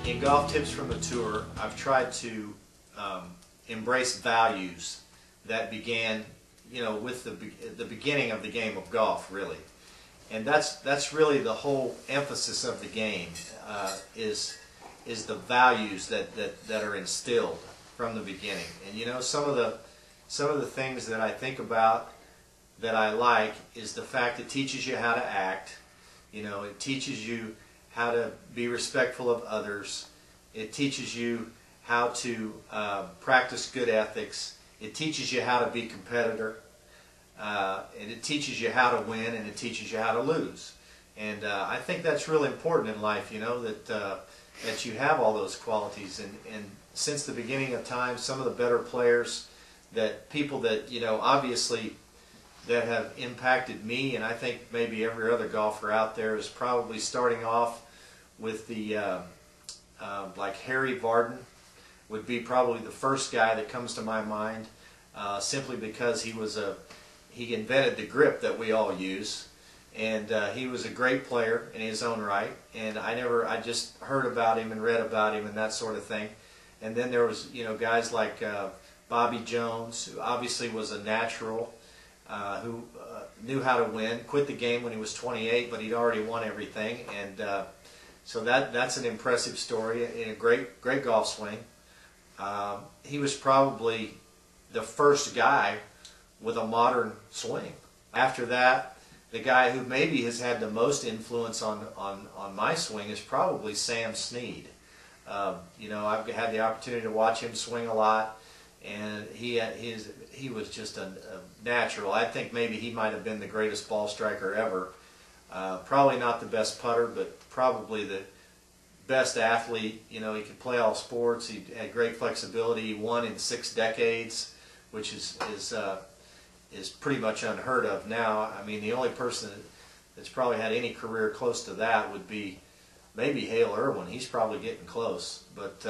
In Golf Tips from the Tour, I've tried to embrace values that began, with the beginning of the game of golf, really. And that's really the whole emphasis of the game, is the values that are instilled from the beginning. And some of the things that I think about that I like is the fact it teaches you how to act. It teaches you how to be respectful of others. It teaches you how to practice good ethics. It teaches you how to be a competitor. And it teaches you how to win, and it teaches you how to lose. And I think that's really important in life, that you have all those qualities. And since the beginning of time, some of the better players, people that, obviously that have impacted me, and I think maybe every other golfer out there, is probably starting off with the, like Harry Vardon would be probably the first guy that comes to my mind, simply because he invented the grip that we all use, and he was a great player in his own right. And I just heard about him and read about him and that sort of thing. And then there was, guys like Bobby Jones, who obviously was a natural, who knew how to win, quit the game when he was 28, but he'd already won everything. And so that's an impressive story, and a great golf swing. He was probably the first guy with a modern swing. After that, the guy who maybe has had the most influence on my swing is probably Sam Snead. I've had the opportunity to watch him swing a lot, and he was just a natural. I think maybe he might have been the greatest ball striker ever. Probably not the best putter, but probably the best athlete. He could play all sports. He had great flexibility. He won in 6 decades, which is pretty much unheard of now. I mean, the only person that's probably had any career close to that would be maybe Hale Irwin. He's probably getting close, but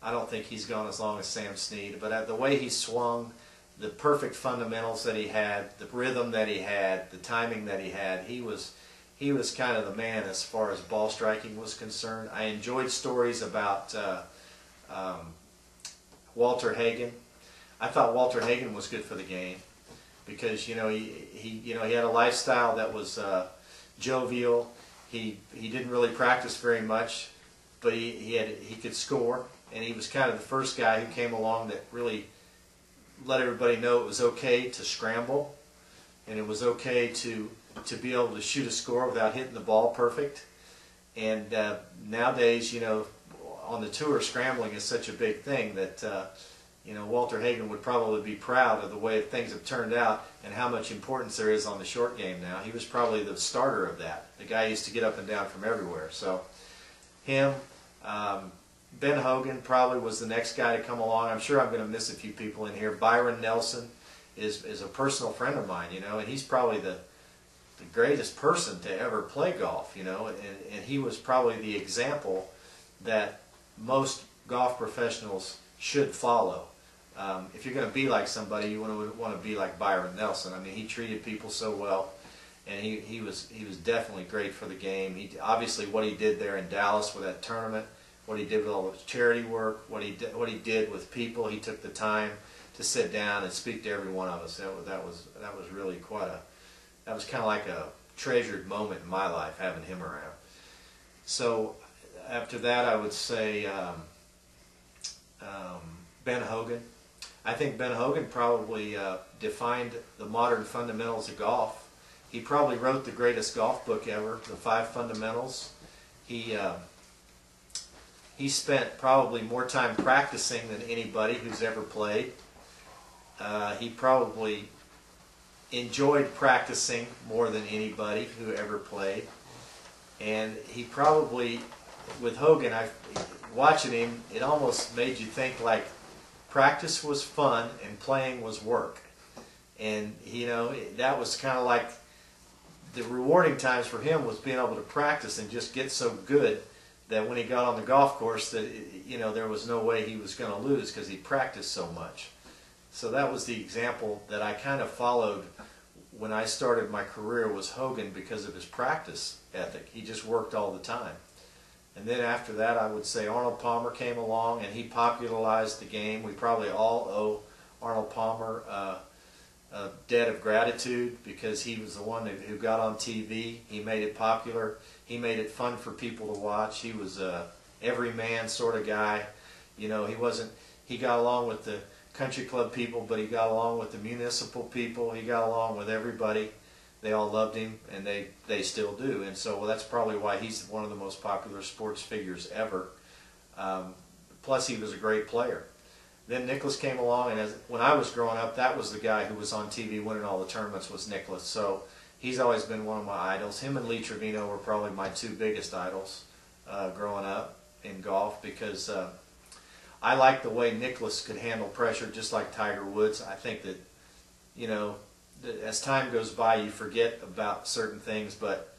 I don't think he's gone as long as Sam Snead. But the way he swung, the perfect fundamentals that he had, the rhythm that he had, the timing that he had, he was kind of the man as far as ball striking was concerned. I enjoyed stories about Walter Hagan. I thought Walter Hagan was good for the game because he had a lifestyle that was jovial. He didn't really practice very much, but he could score, and he was kind of the first guy who came along that really let everybody know it was okay to scramble, and it was okay to be able to shoot a score without hitting the ball perfect. And nowadays, on the tour, scrambling is such a big thing that Walter Hagan would probably be proud of the way things have turned out and how much importance there is on the short game now. He was probably the starter of that. The guy used to get up and down from everywhere. So him, Ben Hogan probably was the next guy to come along. I'm sure I'm going to miss a few people in here. Byron Nelson is a personal friend of mine, and he's probably the greatest person to ever play golf, and he was probably the example that most golf professionals should follow. If you're going to be like somebody, you want to be like Byron Nelson. I mean, he treated people so well, and he was definitely great for the game. Obviously what he did there in Dallas with that tournament, what he did with all the charity work, what he did with people. He took the time to sit down and speak to every one of us. That was really that was kind of like a treasured moment in my life, having him around. So after that, I would say Ben Hogan. I think Ben Hogan probably defined the modern fundamentals of golf. He probably wrote the greatest golf book ever, The 5 Fundamentals. He spent probably more time practicing than anybody who's ever played. He probably enjoyed practicing more than anybody who ever played. And he probably, with Hogan, watching him, it almost made you think like practice was fun and playing was work. And that was kind of like the rewarding times for him was being able to practice and just get so good that when he got on the golf course that there was no way he was going to lose because he practiced so much. So that was the example that I kind of followed when I started my career, was Hogan, because of his practice ethic. He just worked all the time. And then after that, I would say Arnold Palmer came along, and he popularized the game. We probably all owe Arnold Palmer a debt of gratitude, because he was the one who got on TV. He made it popular. He made it fun for people to watch. He was a everyman sort of guy. You know, he got along with the country club people, but he got along with the municipal people. He got along with everybody. They all loved him, and they still do. And so that's probably why he's one of the most popular sports figures ever. Plus, he was a great player. Then Nicklaus came along, and when I was growing up, that was the guy who was on TV winning all the tournaments, was Nicklaus. So he's always been one of my idols. Him and Lee Trevino were probably my two biggest idols growing up in golf, because I like the way Nicklaus could handle pressure, just like Tiger Woods. I think that, you know, as time goes by, you forget about certain things, but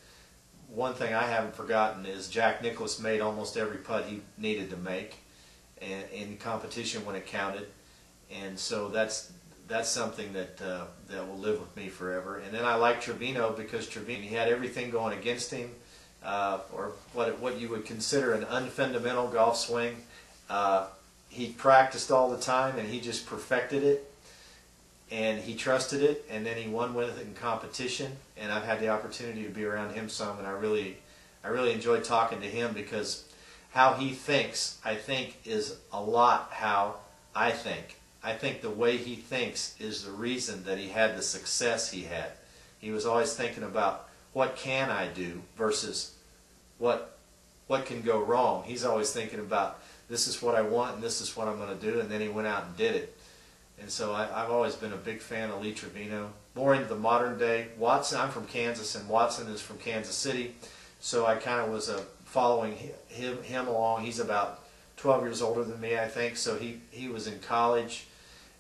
one thing I haven't forgotten is Jack Nicklaus made almost every putt he needed to make, and in competition when it counted. And so that's something that will live with me forever. And then I like Trevino, because Trevino, he had everything going against him, or what you would consider an unfundamental golf swing. He practiced all the time, and he just perfected it, and he trusted it, and then he won with it in competition. And I've had the opportunity to be around him some, and I really enjoy talking to him, because how he thinks, I think, is a lot how I think. I think the way he thinks is the reason that he had the success he had. He was always thinking about, what can I do versus what can go wrong. He's always thinking about, this is what I want and this is what I'm going to do, and then he went out and did it. And so I've always been a big fan of Lee Trevino. More into the modern day, Watson, I'm from Kansas, and Watson is from Kansas City, so I kind of was following him along. He's about 12 years older than me, I think, so he was in college,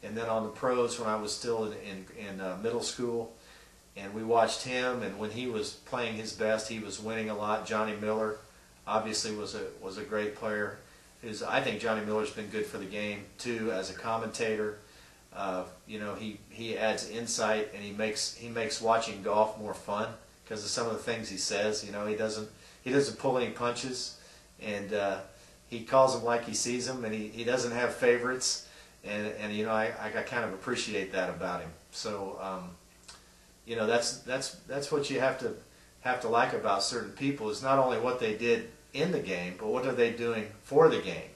and then on the pros when I was still in middle school, and we watched him, and when he was playing his best, he was winning a lot. Johnny Miller obviously was a great player. I think Johnny Miller's been good for the game too as a commentator. You know, he adds insight, and he makes watching golf more fun because of some of the things he says. You know, he doesn't pull any punches, and he calls them like he sees them, and he doesn't have favorites, and you know, I kind of appreciate that about him. So you know, that's what you have to like about certain people, is not only what they did in the game, but what are they doing for the game.